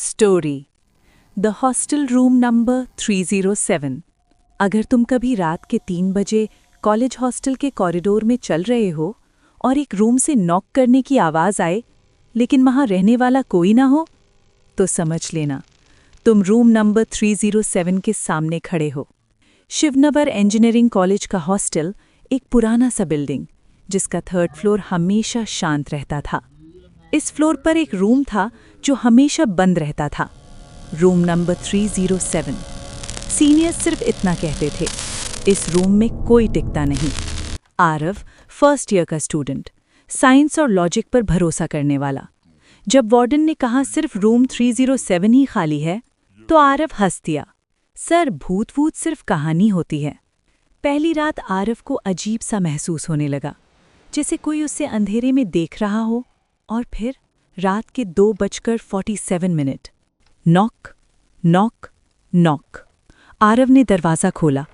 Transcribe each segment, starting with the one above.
Story the hostel room number 307। अगर तुम कभी रात के 3 बजे कॉलेज हॉस्टल के कॉरिडोर में चल रहे हो और एक रूम से नॉक करने की आवाज़ आए लेकिन वहाँ रहने वाला कोई ना हो, तो समझ लेना तुम रूम नंबर 307 के सामने खड़े हो। शिवनगर इंजीनियरिंग कॉलेज का हॉस्टल एक पुराना सा बिल्डिंग जिसका 3rd फ्लोर हमेशा शांत रहता था। इस फ्लोर पर एक रूम था जो हमेशा बंद रहता था, रूम नंबर 307। सीनियर्स सिर्फ इतना कहते थे, इस रूम में कोई टिकता नहीं। आरव 1st ईयर का स्टूडेंट, साइंस और लॉजिक पर भरोसा करने वाला। जब वार्डन ने कहा सिर्फ रूम 307 ही खाली है, तो आरव हंस दिया। सर, भूत सिर्फ कहानी होती है। पहली रात आरव को अजीब सा महसूस होने लगा, जैसे कोई उसे अंधेरे में देख रहा हो। और फिर रात के 2:47। Knock knock knock. आरव ने दरवाज़ा खोला,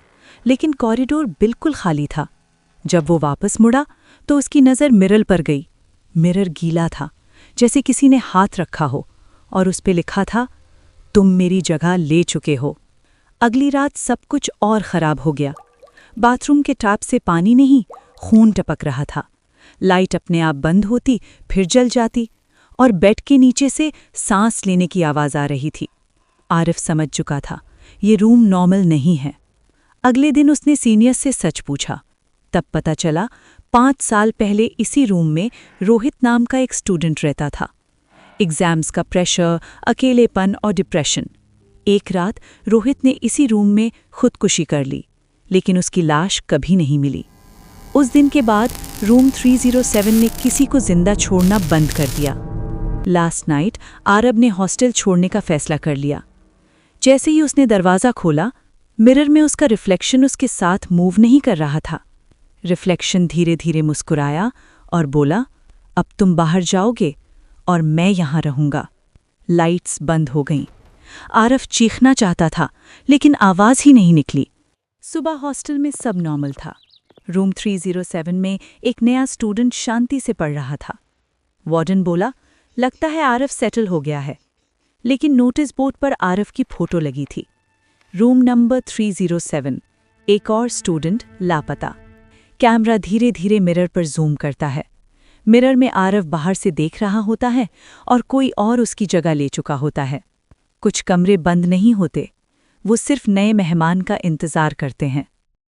लेकिन कॉरिडोर बिल्कुल खाली था। जब वो वापस मुड़ा तो उसकी नज़र मिरर पर गई। मिरर गीला था, जैसे किसी ने हाथ रखा हो, और उस पे लिखा था, तुम मेरी जगह ले चुके हो। अगली रात सब कुछ और ख़राब हो गया। बाथरूम के टैप से पानी नहीं, खून टपक रहा था। लाइट अपने आप बंद होती फिर जल जाती, और बेड के नीचे से सांस लेने की आवाज़ आ रही थी। आरिफ समझ चुका था, ये रूम नॉर्मल नहीं है। अगले दिन उसने सीनियर्स से सच पूछा। तब पता चला 5 साल पहले इसी रूम में रोहित नाम का एक स्टूडेंट रहता था। एग्जाम्स का प्रेशर, अकेलेपन और डिप्रेशन। एक रात रोहित ने इसी रूम में खुदकुशी कर ली, लेकिन उसकी लाश कभी नहीं मिली। उस दिन के बाद रूम 307 ने किसी को जिंदा छोड़ना बंद कर दिया। लास्ट नाइट आरब ने हॉस्टल छोड़ने का फैसला कर लिया। जैसे ही उसने दरवाज़ा खोला, मिरर में उसका रिफ्लेक्शन उसके साथ मूव नहीं कर रहा था। रिफ्लेक्शन धीरे धीरे मुस्कुराया और बोला, अब तुम बाहर जाओगे और मैं यहाँ रहूँगा। लाइट्स बंद हो गईं। आरफ चीखना चाहता था, लेकिन आवाज़ ही नहीं निकली। सुबह हॉस्टल में सब नॉर्मल था। रूम 307 में एक नया स्टूडेंट शांति से पढ़ रहा था। वार्डन बोला, लगता है आरफ सेटल हो गया है। लेकिन नोटिस बोर्ड पर आरफ की फोटो लगी थी। रूम नंबर 307, एक और स्टूडेंट लापता। कैमरा धीरे धीरे मिरर पर जूम करता है। मिरर में आरफ बाहर से देख रहा होता है और कोई और उसकी जगह ले चुका होता है। कुछ कमरे बंद नहीं होते, वो सिर्फ नए मेहमान का इंतजार करते हैं।